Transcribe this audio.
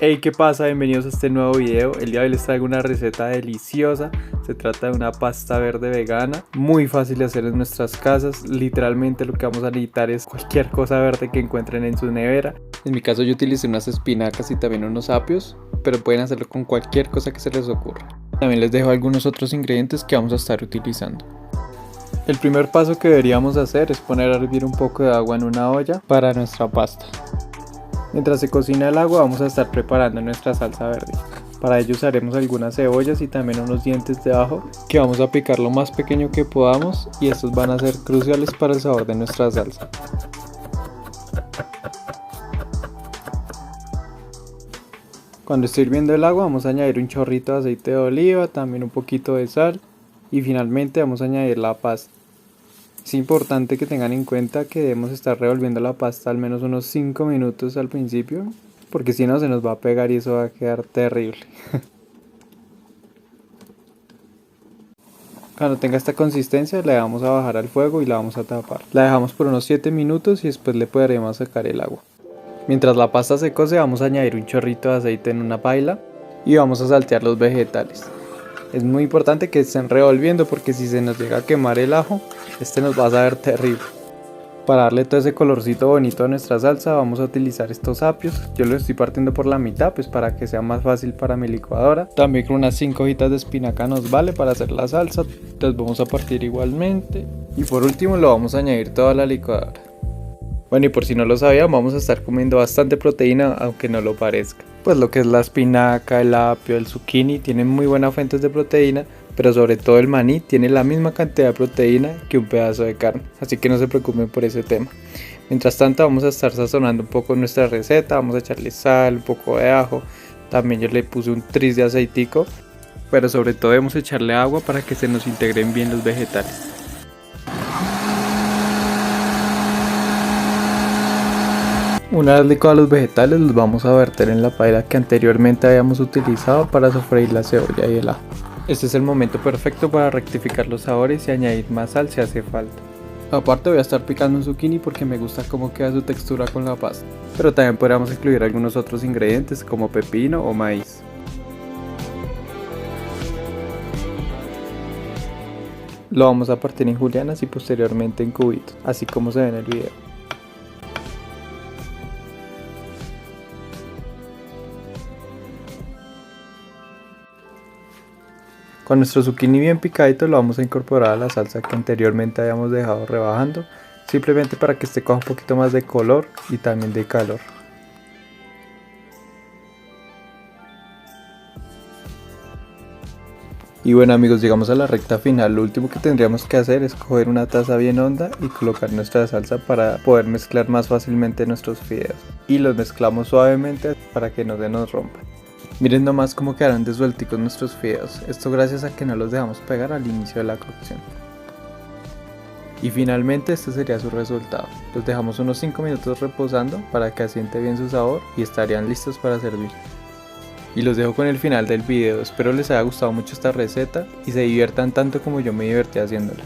Hey, ¿qué pasa? Bienvenidos a este nuevo video. El día de hoy les traigo una receta deliciosa. Se trata de una pasta verde vegana, muy fácil de hacer en nuestras casas. Literalmente lo que vamos a necesitar es cualquier cosa verde que encuentren en su nevera. En mi caso yo utilicé unas espinacas y también unos apios, pero pueden hacerlo con cualquier cosa que se les ocurra. También les dejo algunos otros ingredientes que vamos a estar utilizando. El primer paso que deberíamos hacer es poner a hervir un poco de agua en una olla para nuestra pasta. Mientras se cocina el agua vamos a estar preparando nuestra salsa verde. Para ello usaremos algunas cebollas y también unos dientes de ajo que vamos a picar lo más pequeño que podamos, y estos van a ser cruciales para el sabor de nuestra salsa. Cuando esté hirviendo el agua vamos a añadir un chorrito de aceite de oliva, también un poquito de sal y finalmente vamos a añadir la pasta. Es importante que tengan en cuenta que debemos estar revolviendo la pasta al menos unos 5 minutos al principio, porque si no se nos va a pegar y eso va a quedar terrible. Cuando tenga esta consistencia le vamos a bajar al fuego y la vamos a tapar. La dejamos por unos 7 minutos y después le podremos sacar el agua. Mientras la pasta se cose vamos a añadir un chorrito de aceite en una paila y vamos a saltear los vegetales. Es muy importante que estén revolviendo porque si se nos llega a quemar el ajo, este nos va a saber terrible. Para darle todo ese colorcito bonito a nuestra salsa vamos a utilizar estos apios. Yo los estoy partiendo por la mitad pues para que sea más fácil para mi licuadora. También con unas 5 hojitas de espinaca nos vale para hacer la salsa. Las vamos a partir igualmente. Y por último lo vamos a añadir toda la licuadora. Bueno, y por si no lo sabían, vamos a estar comiendo bastante proteína, aunque no lo parezca. Pues lo que es la espinaca, el apio, el zucchini tienen muy buenas fuentes de proteína, pero sobre todo el maní tiene la misma cantidad de proteína que un pedazo de carne, así que no se preocupen por ese tema. Mientras tanto vamos a estar sazonando un poco nuestra receta, vamos a echarle sal, un poco de ajo, también yo le puse un tris de aceitico, pero sobre todo debemos echarle agua para que se nos integren bien los vegetales. Una vez licuados los vegetales los vamos a verter en la paila que anteriormente habíamos utilizado para sofreír la cebolla y el ajo. Este es el momento perfecto para rectificar los sabores y añadir más sal si hace falta. Aparte voy a estar picando un zucchini porque me gusta cómo queda su textura con la pasta, pero también podríamos incluir algunos otros ingredientes como pepino o maíz. Lo vamos a partir en julianas y posteriormente en cubitos, así como se ve en el video. Con nuestro zucchini bien picadito lo vamos a incorporar a la salsa que anteriormente habíamos dejado rebajando, simplemente para que este coja un poquito más de color y también de calor. Y bueno amigos, llegamos a la recta final. Lo último que tendríamos que hacer es coger una taza bien honda y colocar nuestra salsa para poder mezclar más fácilmente nuestros fideos. Y los mezclamos suavemente para que no se nos rompan. Miren nomás cómo quedaron de suelticos nuestros fideos, esto gracias a que no los dejamos pegar al inicio de la cocción. Y finalmente este sería su resultado. Los dejamos unos 5 minutos reposando para que asiente bien su sabor y estarían listos para servir. Y los dejo con el final del video, espero les haya gustado mucho esta receta y se diviertan tanto como yo me divertí haciéndola.